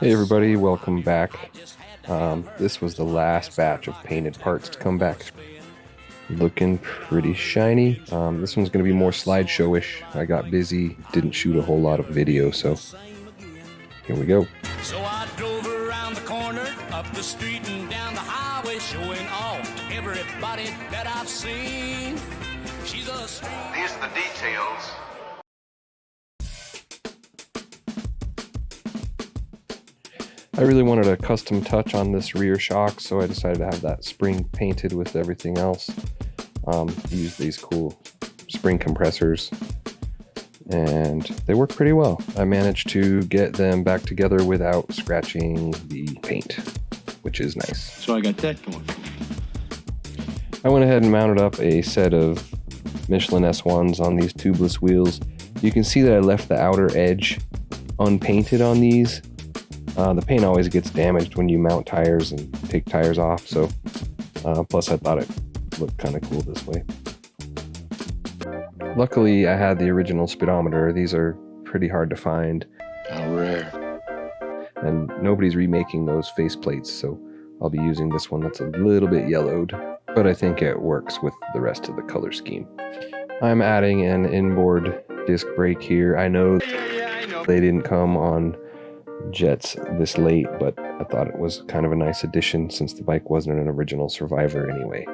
Hey everybody, welcome back. This was the last batch of painted parts to come back. Looking pretty shiny. This one's going to be more slideshow-ish. I got busy, didn't shoot a whole lot of video, so here we go. So I drove around the corner, up the street and down the highway, showing off to everybody that I've seen. These are the details. I really wanted a custom touch on this rear shock, so I decided to have that spring painted with everything else. Use these cool spring compressors, and they work pretty well. I managed to get them back together without scratching the paint, which is nice. So I got that going. I went ahead and mounted up a set of Michelin S1s on these tubeless wheels. You can see that I left the outer edge unpainted on these. The paint always gets damaged when you mount tires and take tires off, so plus I thought it looked kind of cool this way. Luckily, I had the original speedometer. These are pretty hard to find. How rare. And nobody's remaking those faceplates, so I'll be using this one that's a little bit yellowed, but I think it works with the rest of the color scheme. I'm adding an inboard disc brake here. I know they didn't come on Jets this late, but I thought it was kind of a nice addition since the bike wasn't an original Survivor anyway.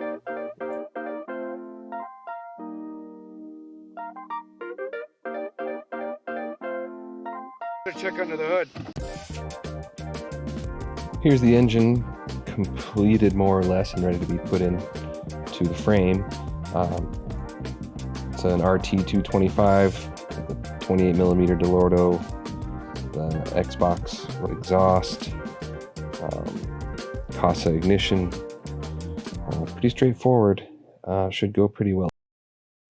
Check under the hood. Here's the engine completed more or less and ready to be put in to the frame. It's an RT225 with a 28mm Delorto, the Xbox exhaust, Casa ignition. Pretty straightforward. Should go pretty well.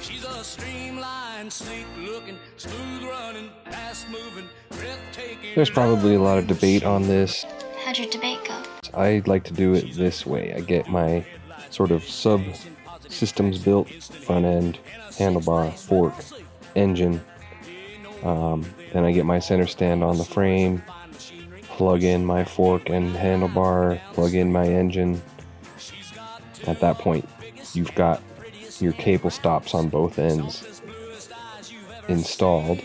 She's a streamlined, sleek looking, smooth running, fast moving, breathtaking. There's probably a lot of debate on this. How'd your debate go? I like to do it this way. I get my sort of sub-systems built, front end, handlebar, fork, engine. Then I get my center stand on the frame, plug in my fork and handlebar, plug in my engine. At that point, you've got your cable stops on both ends installed.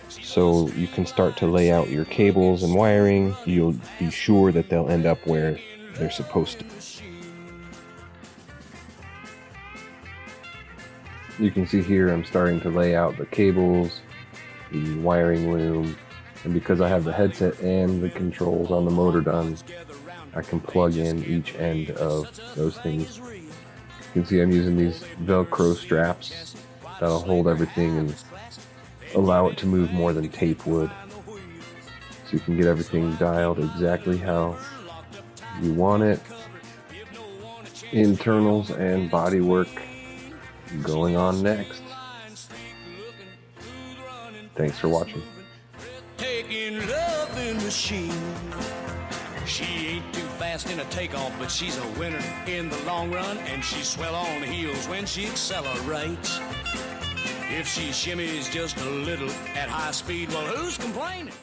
So you can start to lay out your cables and wiring. You'll be sure that they'll end up where they're supposed to. You can see here I'm starting to lay out the cables, the wiring loom, and because I have the headset and the controls on the motor done, I can plug in each end of those things. You can see I'm using these Velcro straps that'll hold everything and allow it to move more than tape would. So you can get everything dialed exactly how you want it. Internals and bodywork going on next. Thanks for watching. Taking Lovin Machine. She ain't too fast in a takeoff, but she's a winner in the long run, and she's swell on the heels when she accelerates. If she shimmies just a little at high speed, well, who's complaining?